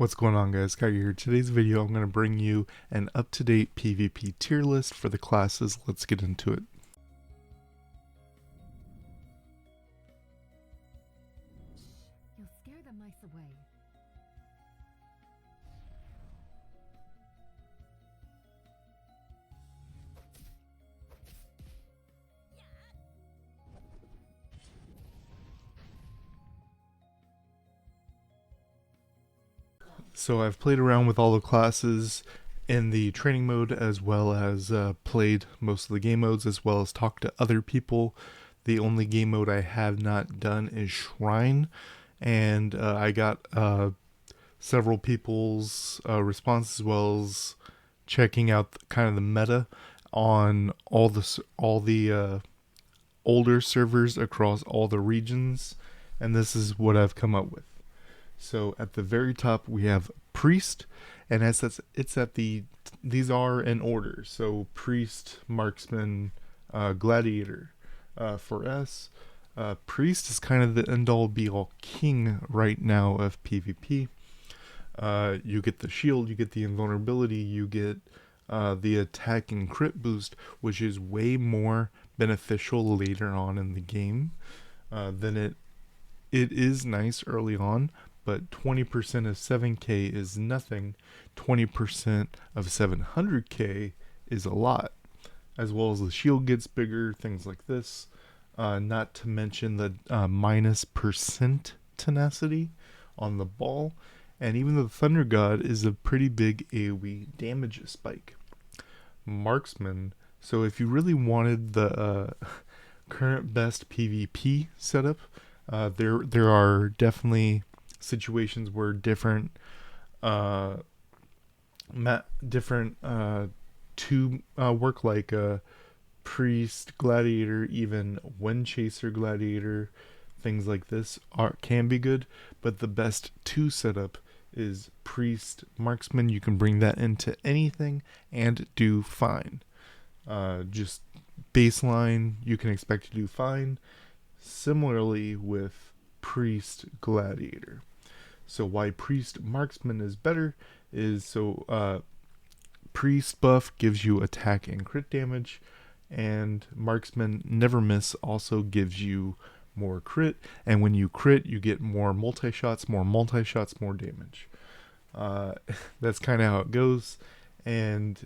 What's going on, guys? Sky here. Today's video I'm going to bring you an up-to-date PvP tier list for the classes. Let's get into it. You'll scare the mice away. So I've played around with all the classes in the training mode, as well as played most of the game modes, as well as talked to other people. The only game mode I have not done is Shrine, and I got several people's responses, as well as checking out kind of the meta on all the older servers across all the regions, and this is what I've come up with. So at the very top we have Priest, and these are in order. So Priest, Marksman, Gladiator. For us, Priest is kind of the end-all be-all king right now of PvP. You get the shield, you get the invulnerability, you get the attack and crit boost, which is way more beneficial later on in the game than it is nice early on. But 20% of 7k is nothing. 20% of 700k is a lot. As well as the shield gets bigger, things like this. Not to mention the minus percent tenacity on the ball. And even the Thunder God is a pretty big AoE damage spike. Marksman. So if you really wanted the current best PvP setup, there are definitely situations where different work, like Priest, Gladiator, even Wind Chaser Gladiator, things like this can be good, but the best 2 setup is Priest, Marksman. You can bring that into anything and do fine. Just baseline, you can expect to do fine. Similarly with Priest, Gladiator. So why Priest Marksman is better is Priest buff gives you attack and crit damage, and Marksman Never Miss also gives you more crit, and when you crit you get more multi-shots, more damage. That's kind of how it goes. And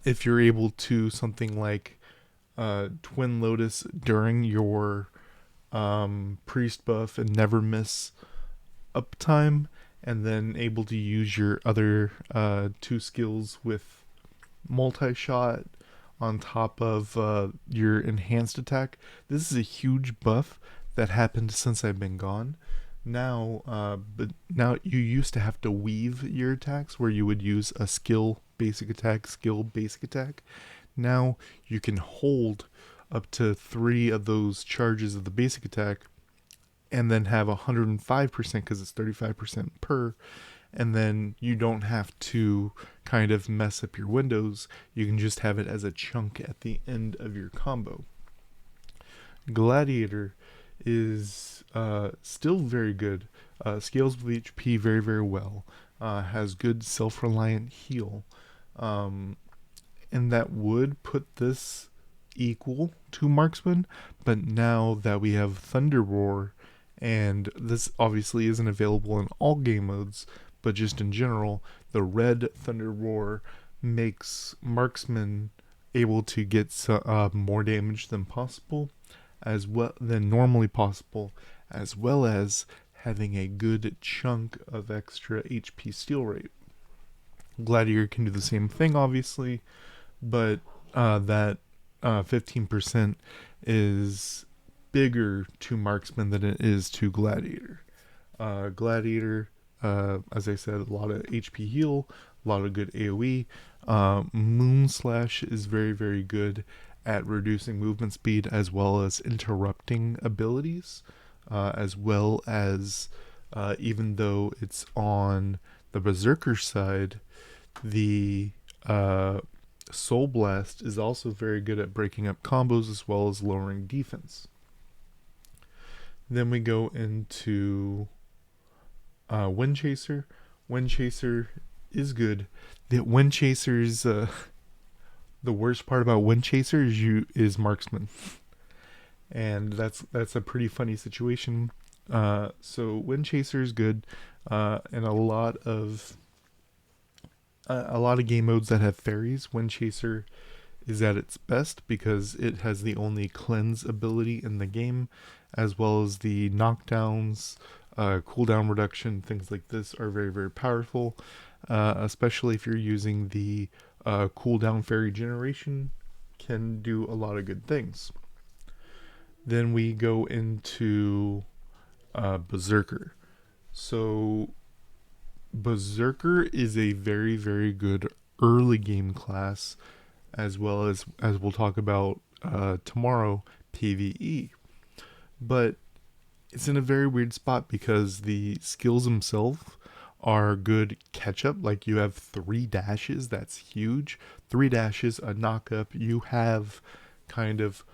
if you're able to something like Twin Lotus during your Priest buff and Never Miss uptime, and then able to use your other 2 skills with multi-shot on top of your enhanced attack. This is a huge buff that happened since I've been gone. But now you used to have to weave your attacks, where you would use a skill basic attack. Now you can hold up to 3 of those charges of the basic attack, and then have 105% because it's 35% per, and then you don't have to kind of mess up your windows. You can just have it as a chunk at the end of your combo. Gladiator is still very good, scales with HP very, very well, has good self-reliant heal, and that would put this equal to Marksman. But now that we have Thunder Roar, and this obviously isn't available in all game modes, but just in general, the red Thunder Roar makes Marksman able to get more damage than normally possible, as well as having a good chunk of extra HP steal rate. Gladiator can do the same thing, obviously, but that 15% is bigger to Marksman than it is to Gladiator. Gladiator, as I said, a lot of HP heal, a lot of good AoE. Moonslash is very, very good at reducing movement speed, as well as interrupting abilities, as well as even though it's on the Berserker side, the Soul Blast is also very good at breaking up combos, as well as lowering defense. Then we go into Wind Chaser. Wind Chaser is good. The Wind Chaser's the worst part about Wind Chaser is marksman, and that's a pretty funny situation. So Wind Chaser is good, and a lot of game modes that have fairies. Wind Chaser is at its best because it has the only cleanse ability in the game, as well as the knockdowns, cooldown reduction, things like this are very, very powerful, especially if you're using the cooldown fairy generation, can do a lot of good things. Then we go into Berserker. So, Berserker is a very, very good early game class, as well as we'll talk about tomorrow, PvE. But it's in a very weird spot because the skills themselves are good catch up. Like you have 3 dashes, that's huge. 3 dashes, a knock up. You have kind of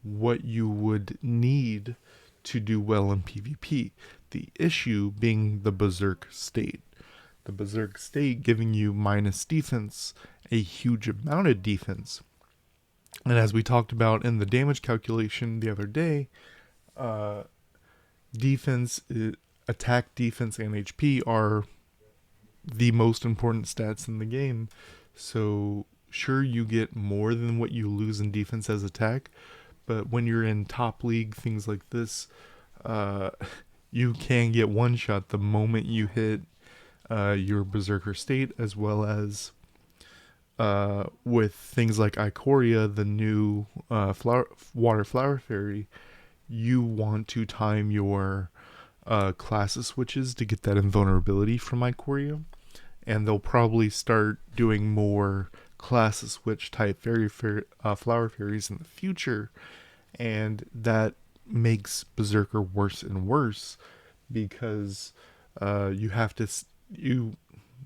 what you would need to do well in PvP. The issue being the Berserk state. The Berserk state giving you minus defense, a huge amount of defense. And as we talked about in the damage calculation the other day, uh, defense, attack, defense, and HP are the most important stats in the game. So sure, you get more than what you lose in defense as attack, but when you're in top league, things like this, uh, you can get one shot the moment you hit your Berserker state, as well as with things like Ikoria, the new water flower fairy. You want to time your classes switches to get that invulnerability from Ikoria, and they'll probably start doing more classes switch type flower fairies in the future, and that makes Berserker worse and worse because you have to you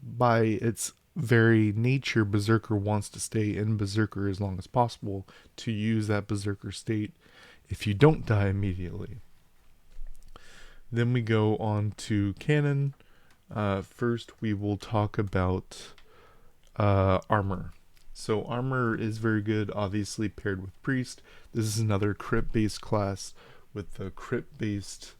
by its very nature, Berserker wants to stay in Berserker as long as possible to use that Berserker state if you don't die immediately. Then we go on to canon. First, we will talk about armor. So armor is very good, obviously paired with priest. This is another crit-based class with the crit-based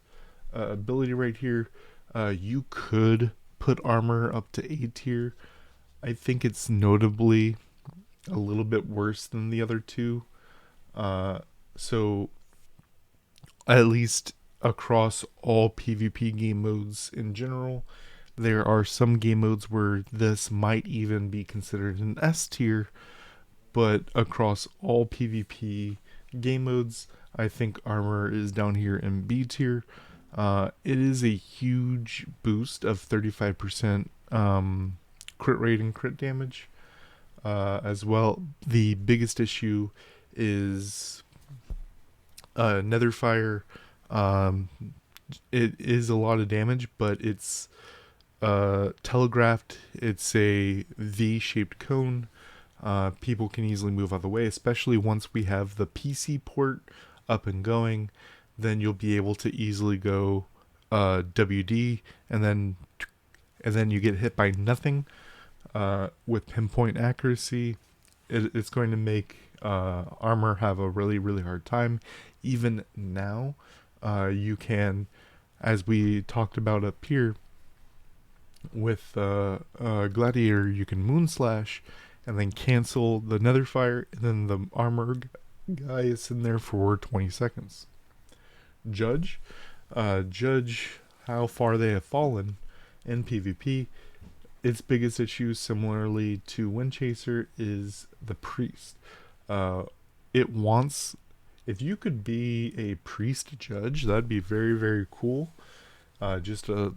ability right here. You could put armor up to A tier. I think it's notably a little bit worse than the other two. So at least across all PvP game modes in general, there are some game modes where this might even be considered an S tier, but across all PvP game modes, I think armor is down here in B tier. It is a huge boost of 35% crit rate and crit damage. As well, the biggest issue is Netherfire. It is a lot of damage, but it's telegraphed. It's a V-shaped cone. People can easily move out of the way, especially once we have the PC port up and going. Then you'll be able to easily go WD, and then you get hit by nothing with pinpoint accuracy. It's going to make armor have a really, really hard time. Even now, you can, as we talked about up here, with Gladiator, you can Moonslash and then cancel the Netherfire, and then the armor guy is in there for 20 seconds. Judge how far they have fallen in PvP. Its biggest issue, similarly to Wind Chaser, is the priest. It wants, if you could be a priest judge, that'd be very, very cool. Just a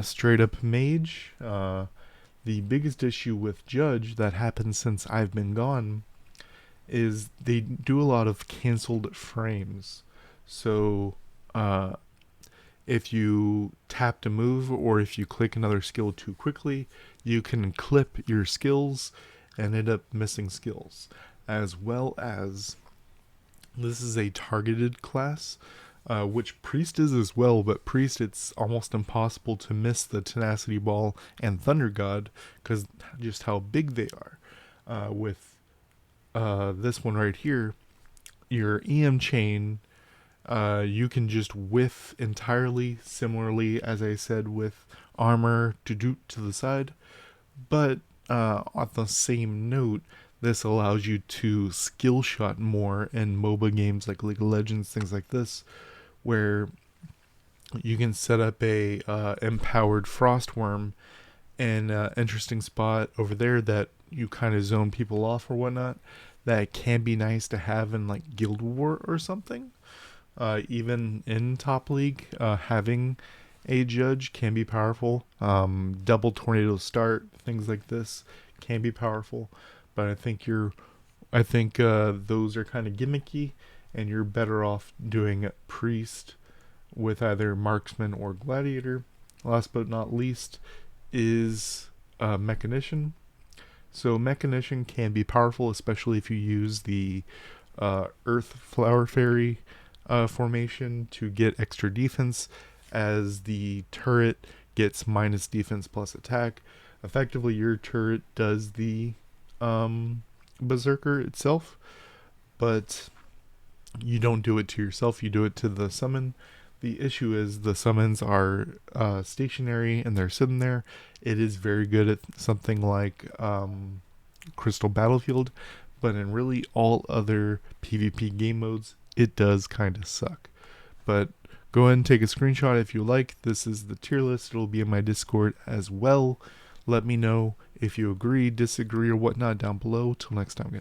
straight up mage. The biggest issue with judge that happened since I've been gone is they do a lot of canceled frames. So if you tap to move, or if you click another skill too quickly, you can clip your skills and end up missing skills. As well as, this is a targeted class. which Priest is as well, but Priest it's almost impossible to miss the Tenacity Ball and Thunder God because just how big they are. With this one right here, your EM chain, you can just whiff entirely, similarly as I said with armor to do to the side, but on the same note, this allows you to skill shot more in MOBA games like League of Legends, things like this, where you can set up a empowered Frostworm in an interesting spot over there that you kind of zone people off or whatnot. That can be nice to have in like Guild War or something. Even in Top League, having a judge can be powerful. Double tornado start, things like this can be powerful. But I think those are kind of gimmicky, and you're better off doing priest with either marksman or gladiator. Last but not least is mechanician. So mechanician can be powerful, especially if you use the Earth Flower Fairy formation to get extra defense, as the turret gets minus defense plus attack. Effectively, your turret does the Berserker itself, but you don't do it to yourself, you do it to the summon. The issue is the summons are stationary and they're sitting there. It is very good at something like Crystal Battlefield, but in really all other PvP game modes, it does kind of suck. But go ahead and take a screenshot if you like. This is the tier list. It'll be in my Discord as well. Let me know if you agree, disagree, or whatnot down below. Till next time, guys.